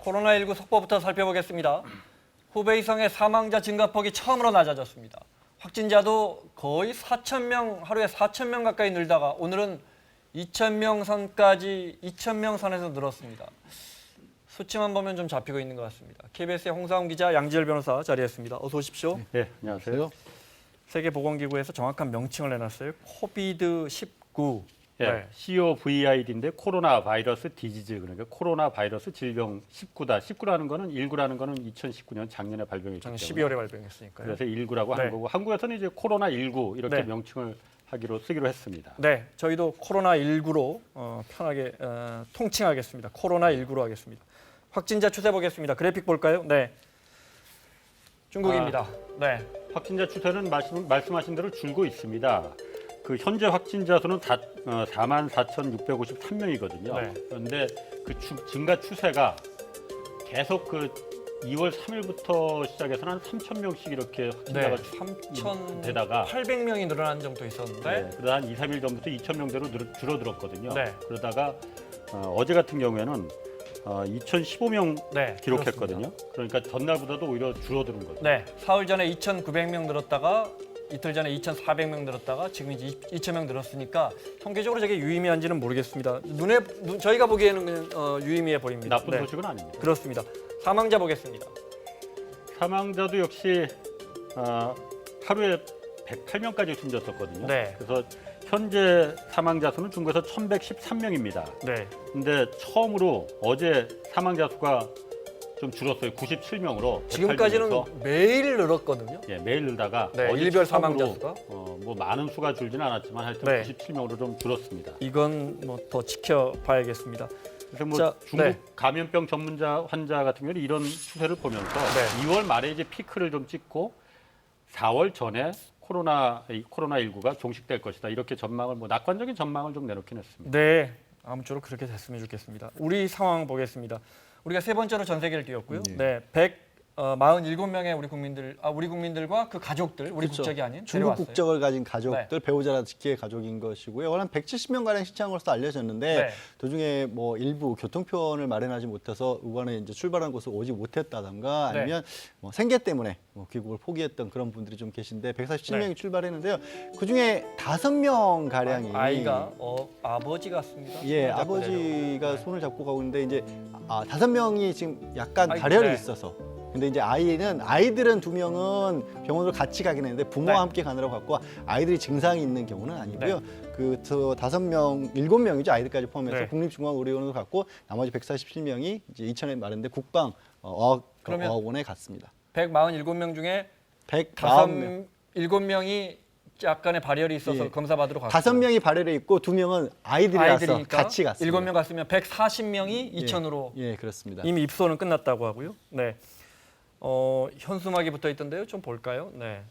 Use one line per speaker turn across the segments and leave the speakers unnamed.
코로나19 속보부터 살펴보겠습니다. 후베이성의 사망자 증가폭이 처음으로 낮아졌습니다. 확진자도 거의 4,000명, 하루에 4,000명 가까이 늘다가 오늘은 2,000명 선까지 2,000명 선에서 늘었습니다. 수치만 보면 좀 잡히고 있는 것 같습니다. KBS의 홍사훈 기자, 양지열 변호사 자리했습니다. 어서 오십시오.
네, 안녕하세요.
세계보건기구에서 정확한 명칭을 내놨어요. 코비드-19.
네, COVID인데 코로나 바이러스 디지즈, 그러니까 코로나 바이러스 질병 19다. 19라는 거는 19라는 거는 2019년 작년에 발병했기 때문에
12월에 발병했으니까요.
그래서 19라고
네.
하는 거고 한국에서는 이제 코로나 19 이렇게
네.
명칭을 쓰기로 했습니다.
네, 저희도 코로나19로 편하게 통칭하겠습니다. 코로나19로 하겠습니다. 확진자 추세 보겠습니다. 그래픽 볼까요? 네, 중국입니다. 네,
확진자 추세는 말씀하신 대로 줄고 있습니다. 그 현재 확진자 수는 44,653명이거든요.
네.
그런데 그 증가 추세가 계속 그 2월 3일부터 시작해서 한 3,000명씩 이렇게 확진자가 되다가
3,800명이 늘어난 정도 있었는데
네, 그러다 한 2, 3일 전부터 2,000명대로 줄어들었거든요.
네.
그러다가 어제 같은 경우에는 2,015명
네,
기록했거든요. 그러니까 전날보다도 오히려 줄어드는 거죠.
네, 사흘 전에 2,900명 늘었다가 이틀 전에 2,400명 늘었다가 지금 이제 2,000명 늘었으니까 통계적으로 저게 유의미한지는 모르겠습니다. 저희가 보기에는 유의미해 보입니다.
나쁜
네,
소식은 아닙니다.
그렇습니다. 사망자 보겠습니다.
사망자도 역시 하루에 108명까지 숨졌었거든요.
네.
그래서 현재 사망자 수는 중국에서 1,113명입니다.
네,
근데 처음으로 어제 사망자 수가 좀 줄었어요. 97명으로.
지금까지는 매일 늘었거든요.
예, 매일 늘다가
네,
어제
일별
처음으로,
사망자 수가
뭐 많은 수가 줄지는 않았지만 하여튼
네.
97명으로 좀 줄었습니다.
이건 뭐 더 지켜봐야겠습니다.
그래서 뭐
자,
중국
네.
감염병 전문자 환자 같은 경우는 이런 추세를 보면서
네.
2월 말에 이제 피크를 좀 찍고 4월 전에 코로나19가 종식될 것이다. 이렇게 전망을 낙관적인 전망을 좀 내놓긴 했습니다.
네, 아무쪼록 그렇게 됐으면 좋겠습니다. 우리 상황 보겠습니다. 우리가 세 번째로 전 세계를 뛰었고요. 네, 147명의 우리 국민들과 그 가족들, 우리
그렇죠.
국적이 아닌
중국
데려왔어요.
국적을 가진 가족들,
네.
배우자라든지의 가족인 것이고요. 한 170명 가량 시청한 것으로 알려졌는데
네.
도중에 뭐 일부 교통편을 마련하지 못해서 우간에 이제 출발한 곳을 오지 못했다던가 아니면 뭐 생계 때문에 귀국을 포기했던 그런 분들이 좀 계신데 147명이
네.
출발했는데요. 그중에 5명 가량이
아이가 아버지 같습니다.
예,
손을 잡고
아버지가
내려오고.
손을 잡고 가고 있는데 이제 5명이 지금 약간
아이고,
발열이
네.
있어서 근데 이제 아이들은 2명은 병원으로 같이 가긴 했는데 부모와
네.
함께 가느라고 갔고 아이들이 증상이 있는 경우는 아니고요. 저 5명, 7명이죠. 아이들까지 포함해서
네.
국립중앙의료원으로 갔고 나머지 147명이 이제 이천에 마련된 국방
그러면
어학원에 갔습니다.
147명 중에
140명.
7명이 약간의 발열이 있어서
예.
검사 받으러 갔고
5명이 발열해 있고 2명은 아이들이라서
아이들이니까
같이 갔습니다.
7명 갔으면 140명이 이천으로
예, 그렇습니다.
이미 입소는 끝났다고 하고요. 네. 현수막이 붙어 있던데요. 좀 볼까요? 네.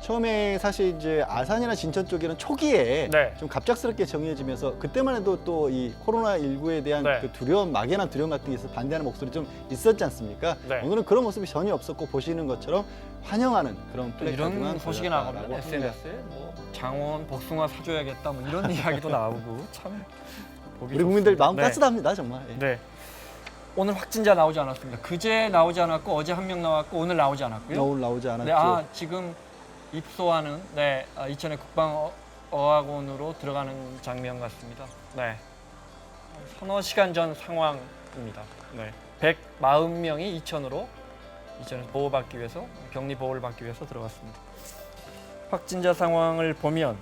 처음에 사실 이제 아산이나 진천 쪽에는 초기에
네.
좀 갑작스럽게 정해지면서 그때만 해도 또 이 코로나19에 대한
네.
그 두려움, 막연한 두려움 같은 게 있어서 반대하는 목소리 좀 있었지 않습니까?
네.
오늘은 그런 모습이 전혀 없었고 보시는 것처럼 환영하는 그런
또
플래카드만
이런 소식이 나오면
걸렸다라고 합니다.
SNS에 뭐 장원 복숭아 사줘야겠다 뭐 이런 이야기도 나오고 참 보기
우리 국민들
좋습니다.
마음
네.
따뜻합니다 정말. 예.
네. 오늘 확진자 나오지 않았습니다. 그제 나오지 않았고 어제 한 명 나왔고 오늘 나오지 않았고요.
오늘 나오지 않았죠.
네, 지금 입소하는 이천의 국방어학원으로 들어가는 장면 같습니다. 네, 서너 시간 전 상황입니다. 네, 140명이 이천에서 보호받기 위해서 격리 보호를 받기 위해서 들어갔습니다. 확진자 상황을 보면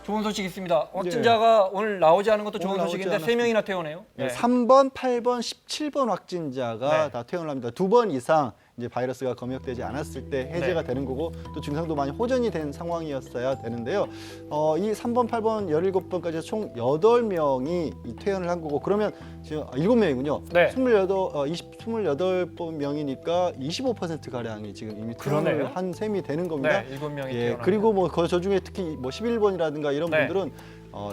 좋은 소식이 있습니다. 확진자가 오늘 나오지 않은 것도 좋은
오늘 나오지
소식인데
않았습니다.
3명이나 퇴원해요.
예, 3번, 8번, 17번 확진자가
네.
다 퇴원을 합니다. 2번 이상 이제 바이러스가 검역되지 않았을 때 해제가
네.
되는 거고 또 증상도 많이 호전이 된 상황이었어야 되는데요. 이 3번, 8번, 17번까지 해서 총 8명이 이 퇴원을 한 거고 그러면 지금 7명이군요.
네.
28명이니까 25% 가량이 지금 이미
그러네요.
퇴원을 한 셈이 되는 겁니다.
네, 7명이
예,
퇴원합니다.
그리고 뭐 저 중에 특히 뭐 11번이라든가 이런
네.
분들은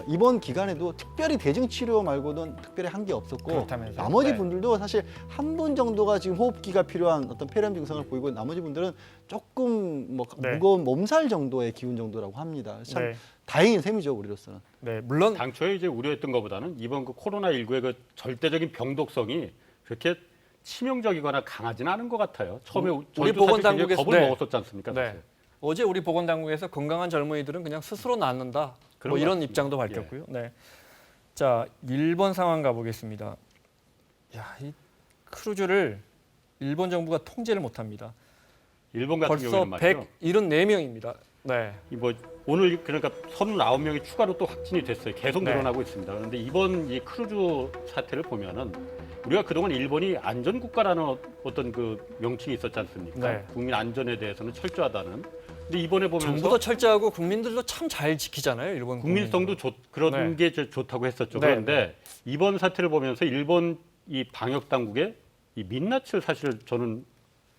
이번 기간에도 특별히 대증 치료 말고는 특별히 한 게 없었고
그렇다면서요?
나머지
네.
분들도 사실 한 분 정도가 지금 호흡기가 필요한 어떤 폐렴 증상을 보이고 나머지 분들은 조금 뭐
네.
무거운 몸살 정도의 기운 정도라고 합니다. 참
네.
다행인 셈이죠 우리로서는.
네, 물론
당초에 이제 우려했던 것보다는 이번 그 코로나19의 그 절대적인 병독성이 그렇게 치명적이거나 강하지는 않은 것 같아요. 처음에
우리
저희도 사실
보건당국에서-
굉장히 겁을
네.
먹었었지 않습니까?
네.
사실.
어제 우리 보건당국에서 건강한 젊은이들은 그냥 스스로 낫는다.
그런
뭐
것
이런
같습니다.
입장도 밝혔고요. 네. 자, 일본 상황 가보겠습니다. 야, 이 크루즈를 일본 정부가 통제를 못합니다.
일본 같은
벌써
경우는 말이죠.
174명입니다. 네.
뭐 오늘 그러니까 39명이 추가로 또 확진이 됐어요. 계속
네.
늘어나고 있습니다. 그런데 이번 이 크루즈 사태를 보면은 우리가 그동안 일본이 안전국가라는 어떤 그 명칭이 있었지 않습니까?
네.
국민 안전에 대해서는 철저하다는. 근데 이번에 보면서
정부도 철저하고 국민들도 참 잘 지키잖아요. 일본
국민성도 그런
네.
게 좋다고 했었죠.
네,
그런데 이번 사태를 보면서 일본 이 방역 당국의 이 민낯을 사실 저는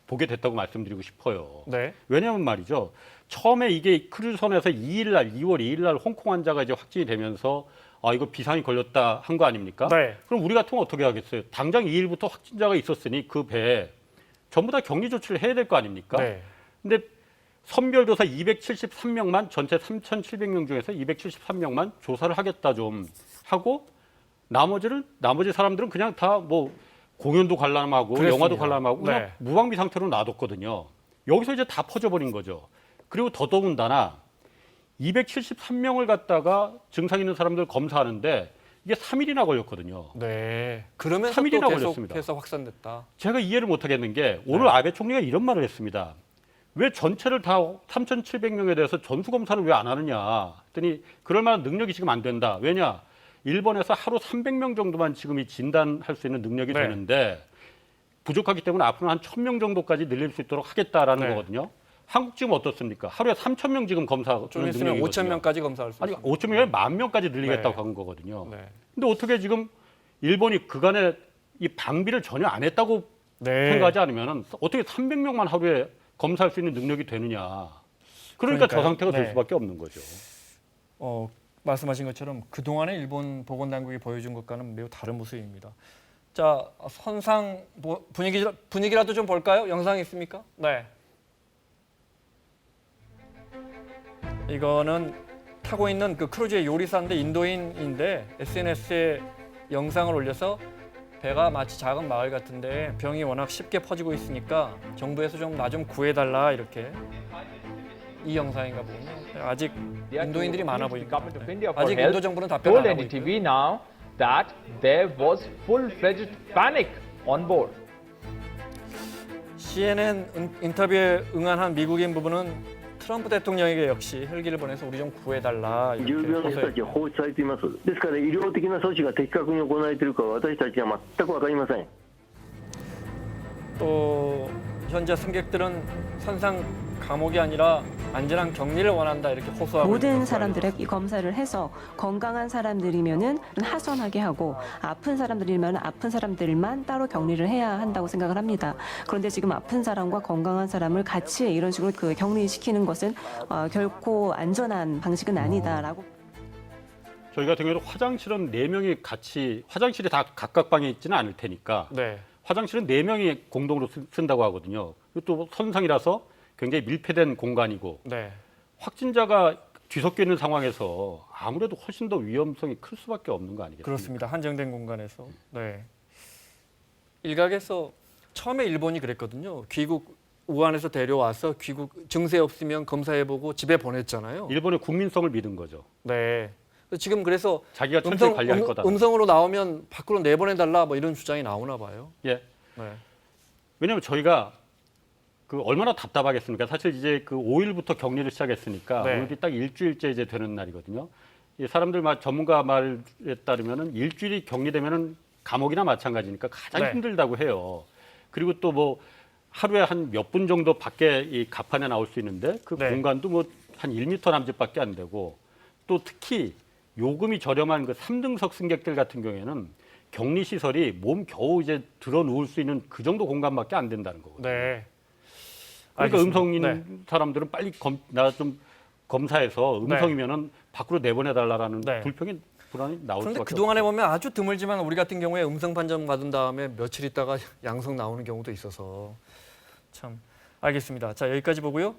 보게 됐다고 말씀드리고 싶어요.
네.
왜냐하면 말이죠. 처음에 이게 크루즈선에서 2월 2일 날 홍콩 환자가 이제 확진이 되면서 아 이거 비상이 걸렸다 한 거 아닙니까?
네.
그럼 우리 같으면 어떻게 하겠어요? 당장 2일부터 확진자가 있었으니 그 배에 전부 다 격리 조치를 해야 될 거 아닙니까?
네.
근데 선별조사 273명만 전체 3,700명 중에서 273명만 조사를 하겠다 좀 하고 나머지 사람들은 그냥 다 뭐 공연도 관람하고
그랬습니다.
영화도 관람하고 그냥
네.
무방비 상태로 놔뒀거든요. 여기서 이제 다 퍼져버린 거죠. 그리고 더더군다나 273명을 갖다가 증상 있는 사람들 검사하는데 이게 3일이나 걸렸거든요.
네. 그러면서
3일이나
또
걸렸습니다.
계속해서 확산됐다.
제가 이해를 못하겠는 게 오늘
네.
아베 총리가 이런 말을 했습니다. 왜 전체를 다 3,700명에 대해서 전수검사를 왜 안 하느냐 했더니 그럴 만한 능력이 지금 안 된다. 왜냐? 일본에서 하루 300명 정도만 지금 이 진단할 수 있는 능력이
네.
되는데 부족하기 때문에 앞으로 한 1,000명 정도까지 늘릴 수 있도록 하겠다라는
네.
거거든요. 한국 지금 어떻습니까? 하루에 3,000명 지금 검사
좀 있으면
능력이거든요.
5,000명까지 검사할 수
아니
있습니다.
5,000명에 10,000명까지 늘리겠다고
네.
한 거거든요.
네.
근데 어떻게 지금 일본이 그간에 이 방비를 전혀 안 했다고
네.
생각하지 않으면 어떻게 300명만 하루에 검사할 수 있는 능력이 되느냐. 그러니까 저
그러니까요.
상태가 될
네.
수밖에 없는 거죠.
말씀하신 것처럼 그동안의 일본 보건당국이 보여준 것과는 매우 다른 모습입니다. 자, 선상 분위기라도 좀 볼까요? 영상 있습니까? 네. 이거는 타고 있는 그 크루즈의 요리사인데 인도인인데 SNS에 영상을 올려서 배가 마치 작은 마을 같은데 병이 워낙 쉽게 퍼지고 있으니까 정부에서 좀 나 좀 구해달라 이렇게 이 영상인가 보군요. 아직 인도인들이 많아 보입니다. 네. 아직 인도 정부는 답변 안
told
하고 있고요.
NDTV now that there was full-fledged panic on board.
CNN 인터뷰에 응한 한 미국인 부부는 트럼프 대통령에게 역시 헬기를 보내서 우리 좀 구해달라
重
이렇게
病の人たちは放置されています。ですから医療的な措置が的確に行われているかは私たちは全く分かりません。
또 현재 승객들은 선상 감옥이 아니라 안전한 격리를 원한다 이렇게 호소하고
모든
있는
사람들의 이 검사를 해서 건강한 사람들이면은 하선하게 하고 아픈 사람들이면 아픈 사람들만 따로 격리를 해야 한다고 생각을 합니다. 그런데 지금 아픈 사람과 건강한 사람을 같이 이런 식으로 그 격리시키는 것은 결코 안전한 방식은 아니다라고.
저희 같은 경우는 화장실은 4명이 같이 화장실이 다 각각 방에 있지는 않을 테니까
네.
화장실은 4명이 공동으로 쓴다고 하거든요. 그리고 또 선상이라서 굉장히 밀폐된 공간이고
네.
확진자가 뒤섞여 있는 상황에서 아무래도 훨씬 더 위험성이 클 수밖에 없는 거 아니겠습니까?
그렇습니다. 한정된 공간에서. 네. 일각에서 처음에 일본이 그랬거든요. 귀국 우한에서 데려와서 귀국 증세 없으면 검사해보고 집에 보냈잖아요.
일본의 국민성을 믿은 거죠.
네. 지금 그래서
자기가 철저히 관리할 거다.
음성으로 나오면 밖으로 내보내달라 뭐 이런 주장이 나오나 봐요.
예.
네.
왜냐하면 저희가 그 얼마나 답답하겠습니까? 사실 이제 그 5일부터 격리를 시작했으니까
네.
오늘이 딱 일주일째 이제 되는 날이거든요. 이 사람들 전문가 말에 따르면은 일주일이 격리되면은 감옥이나 마찬가지니까 가장
네.
힘들다고 해요. 그리고 또 뭐 하루에 한 몇 분 정도 밖에 이 가판에 나올 수 있는데 그
네.
공간도 뭐 한 1m 남짓밖에 안 되고 또 특히 요금이 저렴한 그 3등석 승객들 같은 경우에는 격리 시설이 몸 겨우 이제 들어 누울 수 있는 그 정도 공간밖에 안 된다는 거거든요.
네.
그러니까
알겠습니다.
음성 있는 사람들은 빨리 나 좀 검사해서 음성이면은 밖으로 내보내달라는
네.
불평이 불안이 나올
그런데
수밖에
그동안에 보면 아주 드물지만 우리 같은 경우에 음성 판정 받은 다음에 며칠 있다가 양성 나오는 경우도 있어서 참 알겠습니다. 자, 여기까지 보고요.